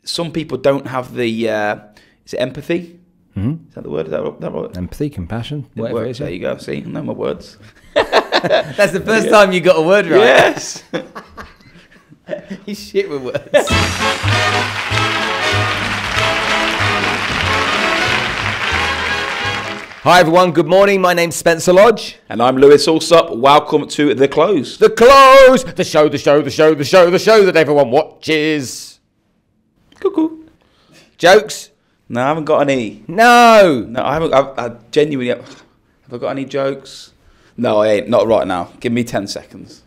some people don't have the, is it empathy? Mm-hmm. Is that the word? Is that right? Empathy, compassion, whatever it is. There you go. See, I know my words. That's the first time you got a word right. Yes. He's shit with words. Hi everyone, good morning. My name's Spencer Lodge. And I'm Lewis Allsopp. Welcome to The Close. The Close! The show that everyone watches. Cuckoo. Jokes? No, I haven't got any. No, I haven't. I genuinely have I got any jokes? No, I ain't. Not right now. Give me 10 seconds.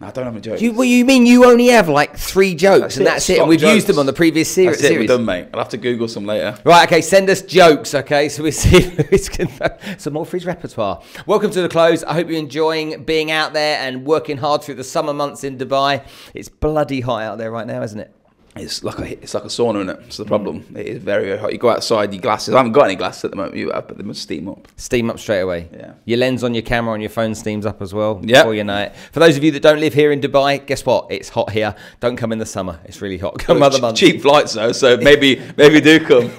No, I don't have a joke. You mean you only have like 3 jokes and that's it? And we've used them on the previous series. That's it, we're done, mate. I'll have to Google some later. Right, okay, send us jokes, okay? So we see if Lewis can some more for his repertoire. Welcome to The Close. I hope you're enjoying being out there and working hard through the summer months in Dubai. It's bloody hot out there right now, isn't it? It's like a sauna, isn't it? It's the problem. It is very, very hot. You go outside, your glasses. I haven't got any glasses at the moment. You have, but they must steam up. Steam up straight away. Yeah. Your lens on your camera on your phone steams up as well. Yeah. Before you know it. For those of you that don't live here in Dubai, guess what? It's hot here. Don't come in the summer. It's really hot. Come other months. Cheap flights though, so maybe do come.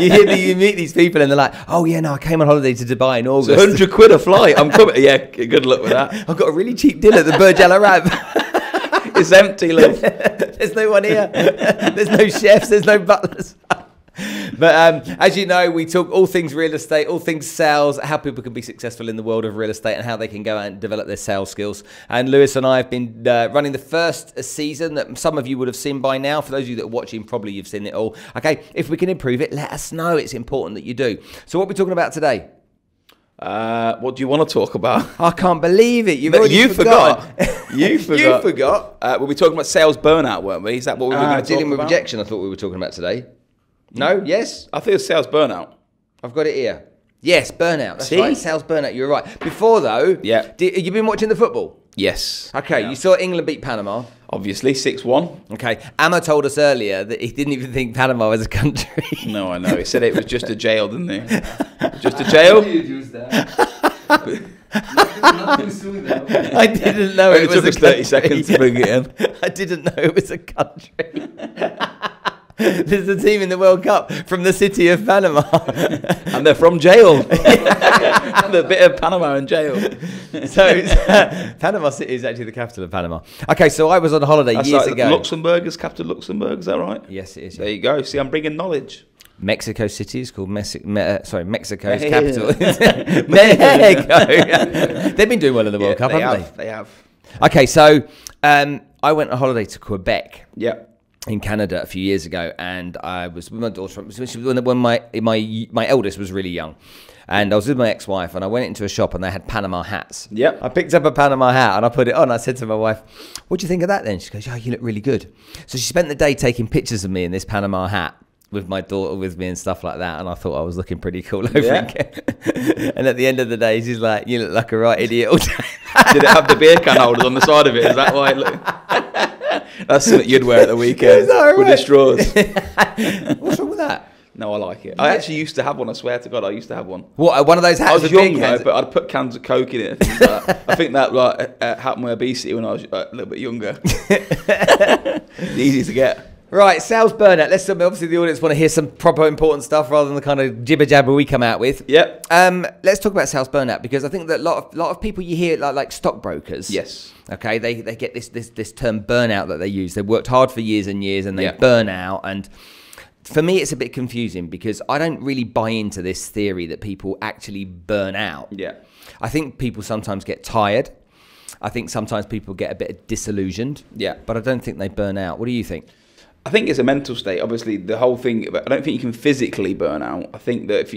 you meet these people and they're like, oh yeah, no, I came on holiday to Dubai in August. It's £100 a flight. I'm coming. Yeah, good luck with that. I've got a really cheap dinner at the Burj Al Arab. It's empty, love. There's no one here. There's no chefs. There's no butlers. But as you know, we talk all things real estate, all things sales, how people can be successful in the world of real estate and how they can go out and develop their sales skills. And Lewis and I have been running the first season that some of you would have seen by now. For those of you that are watching, probably you've seen it all. Okay, if we can improve it, let us know. It's important that you do. So what are we talking about today? What do you want to talk about? I can't believe it. You forgot. You forgot. You forgot. We'll be talking about sales burnout, weren't we? Is that what we were going to talk dealing with about? rejection, I thought we were talking about today. No? Yes? I think it's sales burnout. I've got it here. Yes, burnout. That's See? right. Sales burnout. You're right. Before, though, Yeah. You've been watching the football? Yes. Okay, Yeah. you saw England beat Panama. Obviously, 6-1. Okay, Amma told us earlier that he didn't even think Panama was a country. No, I know. He said it was just a jail, didn't he? Just a jail? I didn't know it was took us 30 seconds to bring it in. I didn't know it was a country. There's a team in the World Cup from the city of Panama. And they're from jail. The bit of Panama in jail. So Panama City is actually the capital of Panama. Okay, so I was on holiday years ago. Luxembourg is capital Luxembourg, is that right? Yes, it is. There you go. See, I'm bringing knowledge. Mexico City is called Mexico's capital. Mexico. They've been doing well in the World Cup, haven't they? They have. Okay, so I went on holiday to Quebec. Yeah. In Canada a few years ago, and I was with my daughter when my eldest was really young, and I was with my ex-wife, and I went into a shop and they had Panama hats. Yep. I picked up a Panama hat and I put it on. I said to my wife, "What do you think of that?" Then she goes, "Oh, you look really good." So she spent the day taking pictures of me in this Panama hat with my daughter with me and stuff like that, and I thought I was looking pretty cool over it. And at the end of the day, she's like, "You look like a right idiot all day." Did it have the beer can holders on the side of it? Is that why it looked? That's something you'd wear at the weekend with the straws. What's wrong with that? No, I like it. I actually used to have one. I swear to God, I used to have one. What, one of those hats? I was with young beer though, cans? but I'd put cans of Coke in it. I think that like helped my obesity when I was a little bit younger. Easy to get. Right, sales burnout. Let's obviously the audience want to hear some proper important stuff rather than the kind of jibber jabber we come out with. Yep. Let's talk about sales burnout because I think that a lot of people you hear like stockbrokers. Yes. Okay, they get this term burnout that they use. They worked hard for years and years and they Yeah. burn out. And for me, it's a bit confusing because I don't really buy into this theory that people actually burn out. Yeah. I think people sometimes get tired. I think sometimes people get a bit disillusioned. Yeah. But I don't think they burn out. What do you think? I think it's a mental state. Obviously, the whole thing. I don't think you can physically burn out. I think that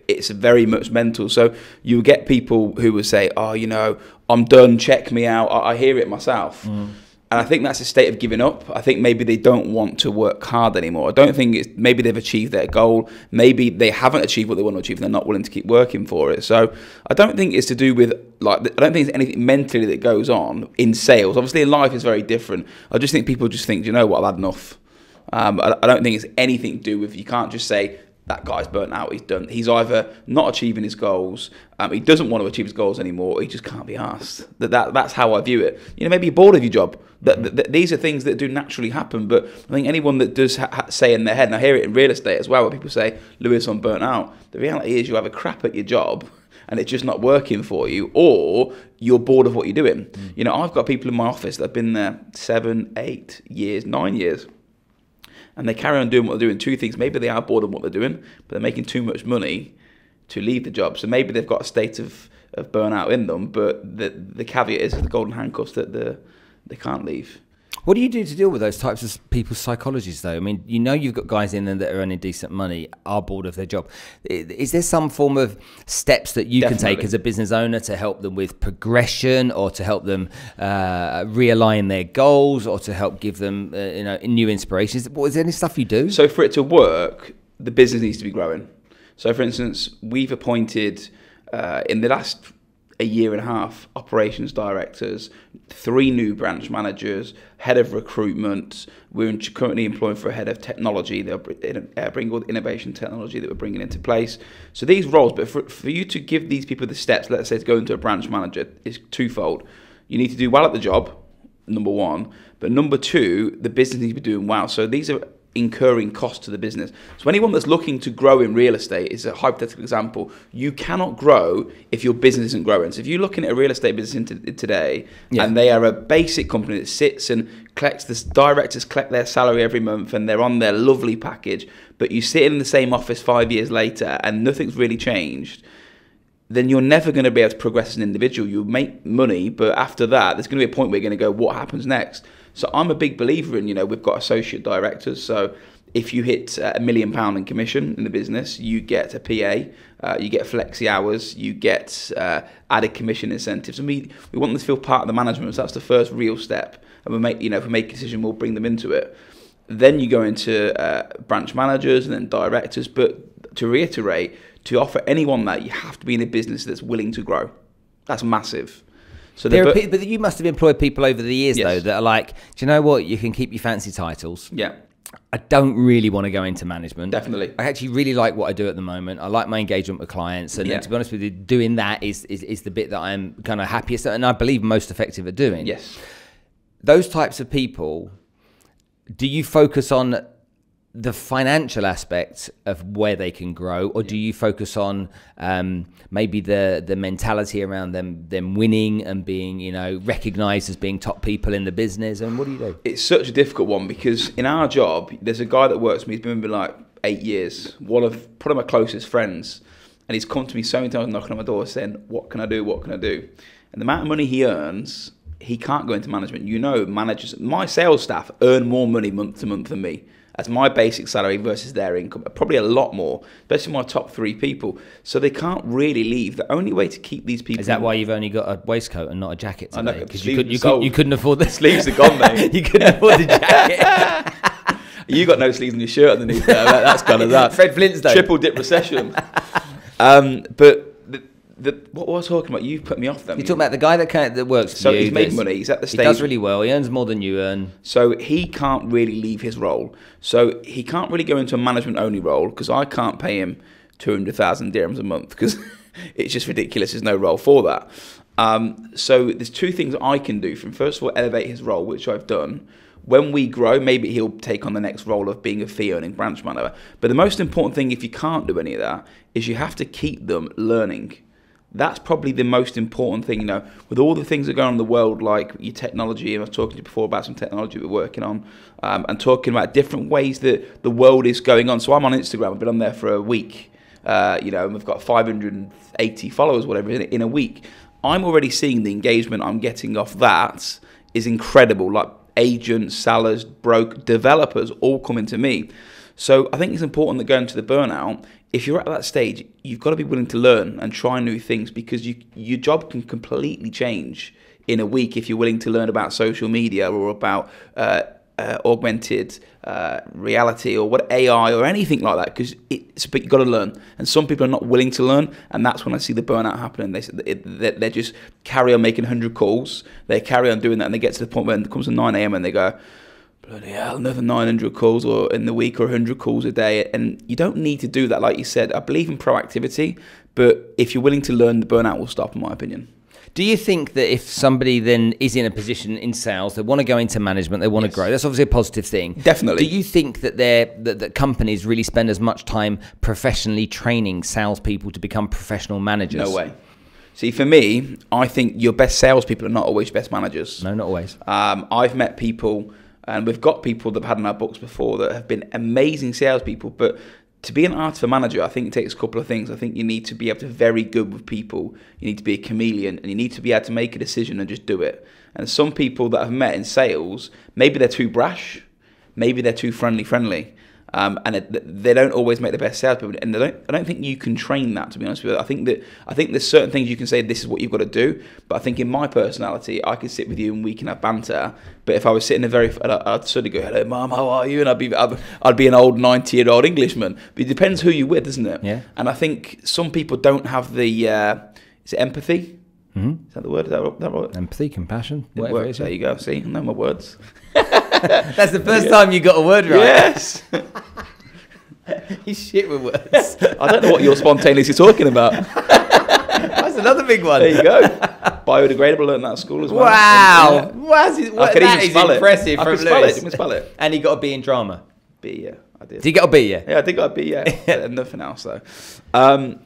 it's very much mental. So you get people who will say, "Oh, you know, I'm done. Check me out." I hear it myself, and I think that's a state of giving up. I think maybe they don't want to work hard anymore. I don't think it's maybe they've achieved their goal. Maybe they haven't achieved what they want to achieve, and they're not willing to keep working for it. So I don't think it's to do with I don't think there's anything mentally that goes on in sales. Obviously, in life is very different. I just think people just think, you know what, I've had enough. I don't think it's anything to do with, you can't just say, that guy's burnt out, he's done. He's either not achieving his goals, he doesn't want to achieve his goals anymore, or he just can't be asked. That's how I view it. Maybe you're bored of your job. These are things that do naturally happen, but I think anyone that does say in their head, and I hear it in real estate as well, where people say, Lewis, I'm burnt out. The reality is you have a crap at your job, and it's just not working for you, or you're bored of what you're doing. I've got people in my office that have been there 7, 8 years, 9 years, and they carry on doing what they're doing. Two things: maybe they are bored of what they're doing, but they're making too much money to leave the job. So maybe they've got a state of burnout in them, but the caveat is the golden handcuffs that they can't leave. What do you do to deal with those types of people's psychologies, though? I mean, you've got guys in there that are earning decent money, are bored of their job. Is there some form of steps that you can take as a business owner to help them with progression, or to help them realign their goals, or to help give them new inspirations? Is there any stuff you do? So for it to work, the business needs to be growing. So, for instance, we've appointed in the last a year and a half operations directors, 3 new branch managers, head of recruitment. We're currently employing for a head of technology. They'll bring all the innovation technology that we're bringing into place. So these roles, but for you to give these people the steps, let's say to go into a branch manager, is twofold. You need to do well at the job, number one, but number two, the business needs to be doing well. So these are incurring costs to the business. So anyone that's looking to grow in real estate is a hypothetical example. You cannot grow if your business isn't growing. So if you're looking at a real estate business today, and they are a basic company that sits and collects, the directors collect their salary every month and they're on their lovely package, but you sit in the same office 5 years later and nothing's really changed, then you're never going to be able to progress as an individual. You'll make money, but after that, there's going to be a point where you're going to go, what happens next? So I'm a big believer in, we've got associate directors. So if you hit £1 million in commission in the business, you get a PA, you get flexi hours, you get added commission incentives. And we want them to feel part of the management. So that's the first real step. And we make, if we make a decision, we'll bring them into it. Then you go into branch managers and then directors. But to reiterate, to offer anyone that, you have to be in a business that's willing to grow. That's massive. So but you must have employed people over the years, though, that are like, do you know what? You can keep your fancy titles. Yeah. I don't really want to go into management. Definitely. I actually really like what I do at the moment. I like my engagement with clients. And to be honest with you, doing that is the bit that I'm kind of happiest at, and I believe most effective at doing. Yes. Those types of people, do you focus on the financial aspect of where they can grow, or do you focus on maybe the mentality around them winning and being recognized as being top people in the business? And what do you do? It's such a difficult one, because in our job, there's a guy that works with me. He's been with me like 8 years. One of probably my closest friends, and he's come to me so many times knocking on my door saying, "What can I do? What can I do?" And the amount of money he earns, he can't go into management. Managers, my sales staff earn more money month to month than me. As my basic salary versus their income, probably a lot more, especially my top 3 people. So they can't really leave. The only way to keep these people... Is that why you've only got a waistcoat and not a jacket today? I know, because you couldn't afford the... Sleeves are gone, mate. You couldn't afford the jacket. You got no sleeves on your shirt underneath there. That's kind of that. Fred Flintstone. Triple dip recession. But... what was I talking about? You've put me off then. You're talking about the guy that works for you. So he's made money. He's at the stage. He does really well. He earns more than you earn. So he can't really leave his role. So he can't really go into a management-only role, because I can't pay him 200,000 dirhams a month, because it's just ridiculous. There's no role for that. So there's 2 things I can do. First of all, elevate his role, which I've done. When we grow, maybe he'll take on the next role of being a fee-earning branch manager. But the most important thing, if you can't do any of that, is you have to keep them learning. That's probably the most important thing, with all the things that go on in the world, like your technology, and I was talking to you before about some technology we're working on, and talking about different ways that the world is going on. So I'm on Instagram. I've been on there for a week, and we've got 580 followers, whatever, in a week. I'm already seeing the engagement I'm getting off that is incredible. Like agents, sellers, developers all coming to me. So I think it's important that going to the burnout, if you're at that stage, you've got to be willing to learn and try new things, because your job can completely change in a week if you're willing to learn about social media or about augmented reality or what AI or anything like that, but you've got to learn. And some people are not willing to learn, and that's when I see the burnout happening. They just carry on making 100 calls. They carry on doing that, and they get to the point when it comes to 9 a.m. and they go, bloody hell, another 900 calls or in the week or 100 calls a day. And you don't need to do that, like you said. I believe in proactivity, but if you're willing to learn, the burnout will stop, in my opinion. Do you think that if somebody then is in a position in sales, they want to go into management, they want to grow, that's obviously a positive thing. Definitely. Do you think that that companies really spend as much time professionally training salespeople to become professional managers? No way. See, for me, I think your best salespeople are not always your best managers. No, not always. I've met people, and we've got people that have had in our books before that have been amazing salespeople, but to be an artificial manager, I think it takes a couple of things. I think you need to be able to be very good with people. You need to be a chameleon, and you need to be able to make a decision and just do it. And some people that I've met in sales, maybe they're too brash, maybe they're too friendly. And they don't always make the best salespeople, and I don't think you can train that, to be honest with you. I think there's certain things you can say, this is what you've got to do, but I think in my personality, I could sit with you and we can have banter. But if I was sitting I'd sort of go, hello, Mum, how are you? And I'd be an old 90-year-old Englishman. But it depends who you're with, isn't it? Yeah. And I think some people don't have the is it empathy? Mm-hmm. Is that the word? Is that right? Empathy, compassion, whatever it is. There you go. See, I know my words. That's the first time you got a word right. Yes. You shit with words. I don't know what you're spontaneously talking about. That's another big one. There you go. Biodegradable, learned that at school as well. Wow. That is impressive from Lewis. You can spell it. And he got a B in drama. B, yeah. I did. Did you get a B, yeah? Yeah, I did get a B, yeah. Nothing else, though.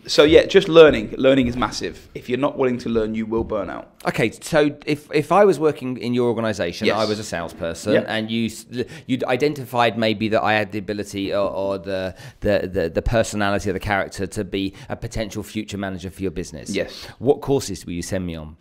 So, yeah, just learning. Learning is massive. If you're not willing to learn, you will burn out. Okay, so if I was working in your organisation, yes. I was a salesperson, yep. and you'd identified maybe that I had the ability or the personality or the character to be a potential future manager for your business. Yes. What courses will you send me on?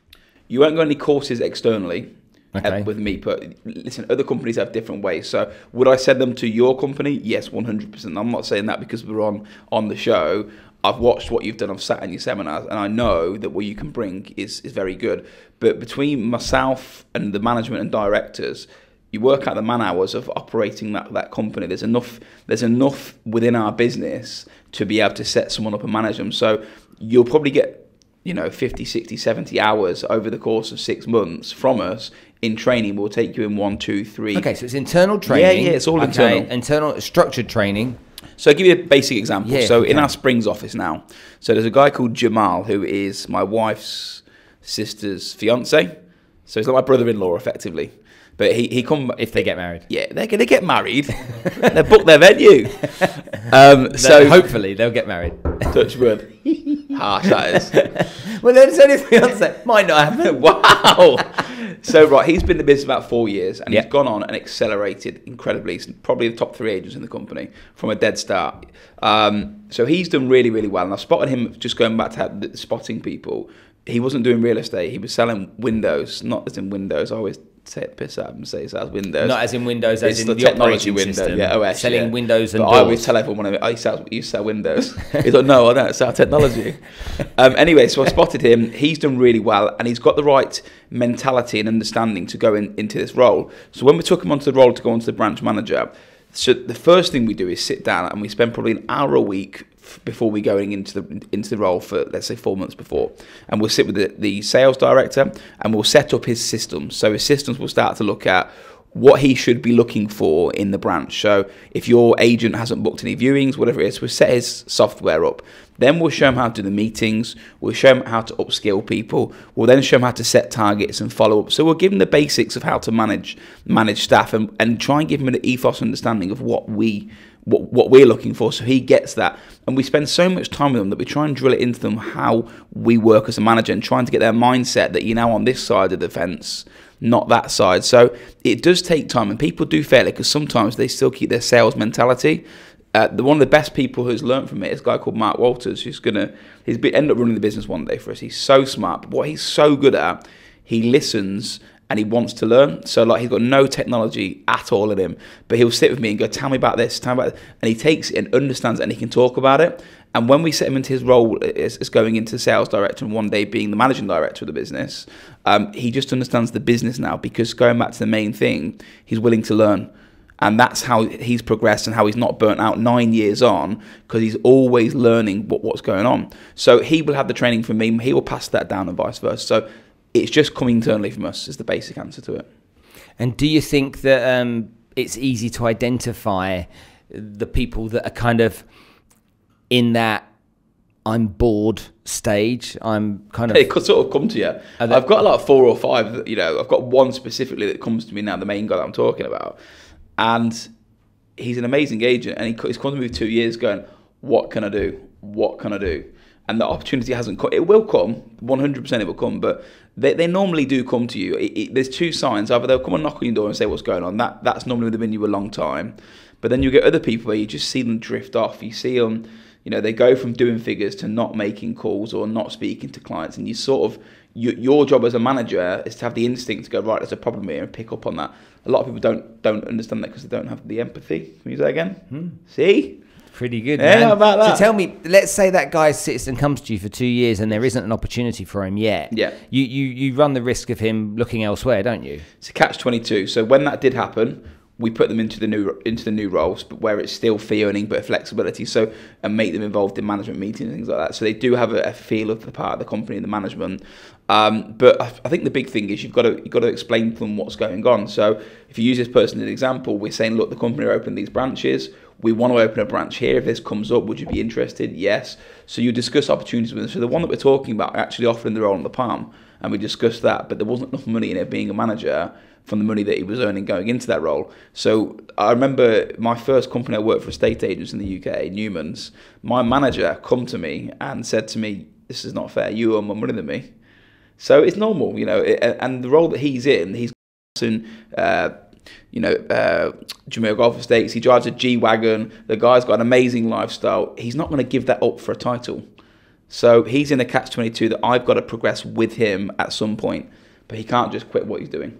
You won't go any courses externally. Okay. With me, but listen, other companies have different ways. So would I send them to your company? Yes, 100%. I'm not saying that because we're on the show. I've watched what you've done. I've sat in your seminars, and I know that what you can bring is very good. But between myself and the management and directors, you work out the man hours of operating that company. There's enough within our business to be able to set someone up and manage them. So you'll probably get 50, 60, 70 hours over the course of 6 months from us in training. We'll take you in 1, 2, 3. Okay, so it's internal training. Yeah, it's all internal. Internal structured training. So I'll give you a basic example. Yeah, so in our Springs office now, so there's a guy called Jamal who is my wife's sister's fiance. So he's like my brother-in-law, effectively. But he come if they get married. Yeah, they're going to get married. They book their venue. So hopefully they'll get married. Touch wood. Harsh, that is. Well, then it's only fiance. Might not happen. Wow. So he's been in the business about 4 years, and he's gone on and accelerated incredibly. He's probably the top 3 agents in the company from a dead start. So he's done really, really well. And I've spotted him, just going back to spotting people. He wasn't doing real estate. He was selling windows, not as in Windows. I always say it, piss out and say it as Windows. Not as in Windows, as it's in the technology window. system. Yeah, OS. Selling Windows and but doors. I always tell everyone, you sell Windows. He's like, no, I don't sell technology. Anyway, so I spotted him. He's done really well, and he's got the right mentality and understanding to go into this role. So when we took him onto the role to go onto the branch manager, so the first thing we do is sit down and we spend probably an hour a week before we going into the role for, let's say, 4 months before, and we'll sit with the sales director and we'll set up his systems. So his systems will start to look at what he should be looking for in the branch. So if your agent hasn't booked any viewings, whatever it is, we'll set his software up. Then we'll show him how to do the meetings. We'll show him how to upskill people. We'll then show him how to set targets and follow up. So we'll give him the basics of how to manage staff and try and give him an ethos understanding of what we're looking for, so he gets that. And we spend so much time with them that we try and drill it into them how we work as a manager and trying to get their mindset that you're now on this side of the fence, not that side. So it does take time, and people do fail it because sometimes they still keep their sales mentality. One of the best people who's learned from it is a guy called Mark Walters, who's end up running the business one day for us. He's so smart, but what he's so good at, he listens and he wants to learn. So he's got no technology at all in him, but he'll sit with me and go, tell me about this, tell me about this. And he takes it and understands it and he can talk about it. And when we set him into his role as going into sales director and one day being the managing director of the business, he just understands the business now, because going back to the main thing, he's willing to learn. And that's how he's progressed and how he's not burnt out 9 years on, because he's always learning what's going on. So he will have the training from me. He will pass that down and vice versa. So it's just coming internally from us is the basic answer to it. And do you think that it's easy to identify the people that are kind of in that I'm bored stage. I'm kind of... It could sort of come to you. I've got like 4 or 5, you know, I've got one specifically that comes to me now, the main guy that I'm talking about. And he's an amazing agent, and he's come to me with 2 years going, what can I do? What can I do? And the opportunity hasn't come. It will come, 100% it will come, but they normally do come to you. There's 2 signs. Either they'll come and knock on your door and say what's going on. That's normally within you a long time. But then you get other people where you just see them drift off. You see them, you know, they go from doing figures to not making calls or not speaking to clients. And you sort of, your job as a manager is to have the instinct to go, right, there's a problem here, and pick up on that. A lot of people don't understand that because they don't have the empathy. Can you say that again? See? Pretty good, yeah, man. About that. So tell me, let's say that guy sits and comes to you for 2 years and there isn't an opportunity for him yet. Yeah. You run the risk of him looking elsewhere, don't you? It's a catch-22. So when that did happen, we put them into the new roles, but where it's still fee earning but flexibility. So, and make them involved in management meetings and things like that. So they do have a feel of the part of the company and the management. But I think the big thing is you've got to explain to them what's going on. So if you use this person as an example, we're saying, look, the company are opening these branches. We want to open a branch here. If this comes up, would you be interested? Yes. So you discuss opportunities with them. So the one that we're talking about, I actually offered him the role on the Palm, and we discussed that, but there wasn't enough money in it being a manager from the money that he was earning going into that role. So I remember my first company, I worked for estate agents in the UK, Newman's. My manager come to me and said to me, this is not fair. You earn more money than me. So it's normal, you know, and the role that he's in, he's in, Jamaica Golf Estates. He drives a G-Wagon. The guy's got an amazing lifestyle. He's not going to give that up for a title. So he's in a catch-22 that I've got to progress with him at some point, but he can't just quit what he's doing.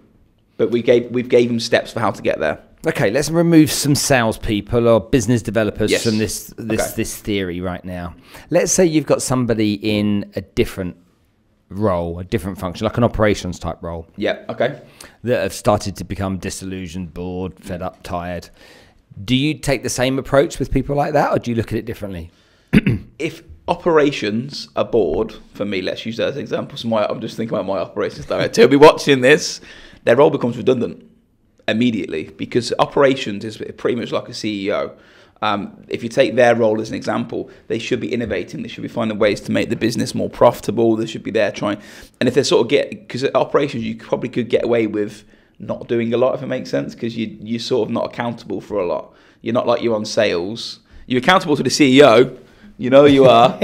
But we've gave him steps for how to get there. Okay, let's remove some salespeople or business developers Yes. from this theory right now. Let's say you've got somebody in a different role, a different function, like an operations type role. Yeah, okay. That have started to become disillusioned, bored, fed up, tired. Do you take the same approach with people like that, or do you look at it differently? If operations are bored, for me, let's use that as an example. So I'm just thinking about my operations director. He'll be watching this. Their role becomes redundant immediately because operations is pretty much like a CEO. If you take their role as an example, they should be innovating. They should be finding ways to make the business more profitable. They should be there trying. And if they sort of because at operations, you probably could get away with not doing a lot, if it makes sense, because you're sort of not accountable for a lot. You're not like you're on sales. You're accountable to the CEO. You know you are.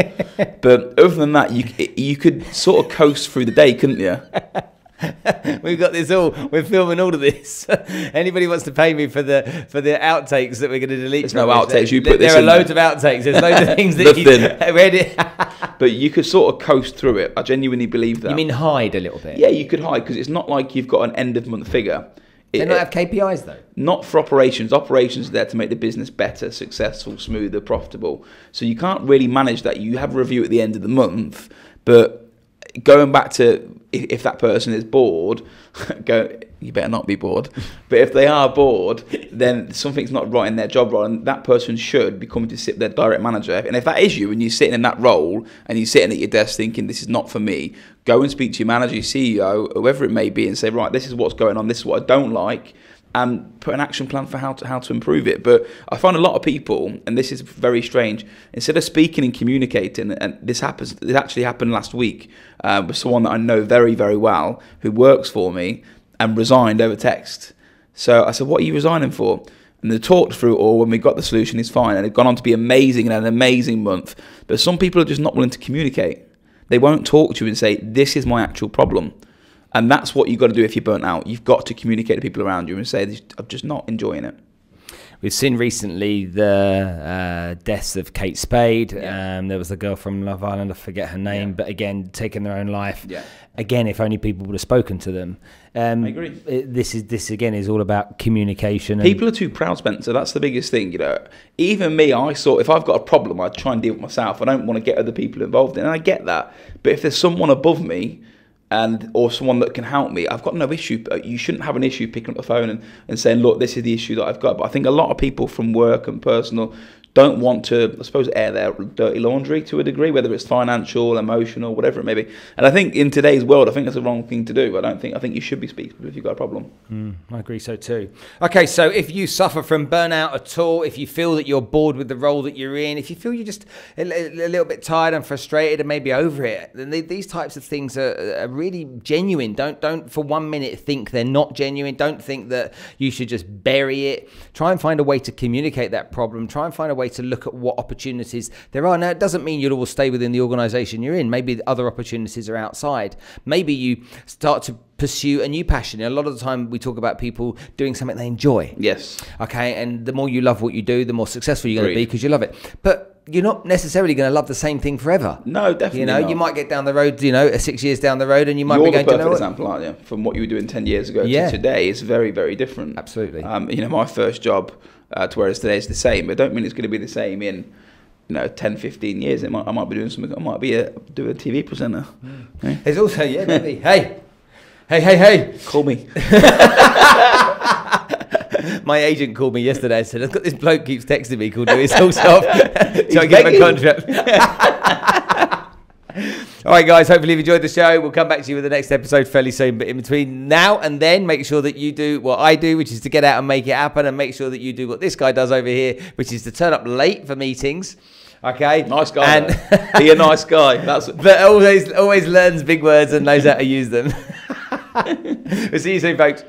But other than that, you could sort of coast through the day, couldn't you? We've got this all. We're filming all of this. Anybody wants to pay me for the outtakes that we're going to delete? There's no outtakes. You put this there in are loads of outtakes. There's loads of things that Nothing. you read. But you could sort of coast through it. I genuinely believe that. You mean hide a little bit? Yeah, you could hide because it's not like you've got an end of month figure. They not have KPIs though. Not for operations. Operations are there to make the business better, successful, smoother, profitable. So you can't really manage that. You have a review at the end of the month, but going back to if that person is bored, you better not be bored. But if they are bored, then something's not right in their job role, and that person should be coming to sit their direct manager. And if that is you, and you're sitting in that role, and you're sitting at your desk thinking, this is not for me, go and speak to your manager, your CEO, whoever it may be, and say, right, this is what's going on, this is what I don't like, and put an action plan for how to improve it. But I find a lot of people, and this is very strange, instead of speaking and communicating, and this actually happened last week with someone that I know very, very well who works for me and resigned over text. So I said, what are you resigning for? And they talked through it all. When we got the solution, it's fine. And it's gone on to be amazing and had an amazing month. But some people are just not willing to communicate. They won't talk to you and say, this is my actual problem. And that's what you've got to do if you're burnt out. You've got to communicate to people around you and say, I'm just not enjoying it. We've seen recently the deaths of Kate Spade. Yeah. There was a girl from Love Island, I forget her name, but again, taking their own life. Yeah. Again, if only people would have spoken to them. I agree. This again is all about communication. People are too proud, Spencer. That's the biggest thing, you know. Even me, if I've got a problem, I try and deal with myself. I don't want to get other people involved in it, and I get that. But if there's someone above me, or someone that can help me, I've got no issue. You shouldn't have an issue picking up the phone and saying, look, this is the issue that I've got. But I think a lot of people from work and personal don't want to, I suppose, air their dirty laundry to a degree, whether it's financial, emotional, whatever it may be. And I think in today's world, I think that's the wrong thing to do. I think you should be speaking if you've got a problem. I agree so too. Okay, so if you suffer from burnout at all, if you feel that you're bored with the role that you're in, if you feel you're just a little bit tired and frustrated and maybe over it, then these types of things are really genuine. Don't for 1 minute think they're not genuine. Don't think that you should just bury it. Try and find a way to communicate that problem. Try and find a way to look at what opportunities there are. Now, it doesn't mean you'll always stay within the organisation you're in. Maybe other opportunities are outside. Maybe you start to pursue a new passion. A lot of the time we talk about people doing something they enjoy. Yes. Okay, and the more you love what you do, the more successful you're going to be because you love it. But you're not necessarily going to love the same thing forever. No, definitely not. You might get down the road, 6 years down the road, and you might You're be going the to perfect example, aren't you? From what you were doing 10 years ago to today is very, very different. Absolutely. My first job to whereas today is the same. But I don't mean it's going to be the same in 10, 15 years. I might be doing something. I might be doing a TV presenter. Okay? There's also, maybe. Hey. Call me. My agent called me yesterday and said, I've got this bloke keeps texting me called Lewis Allsopp. Trying to get him a contract. All right, guys, hopefully you've enjoyed the show. We'll come back to you with the next episode fairly soon. But in between now and then, make sure that you do what I do, which is to get out and make it happen, and make sure that you do what this guy does over here, which is to turn up late for meetings. Okay? Nice guy. And be a nice guy. But always learns big words and knows how to use them. We'll see you soon, folks.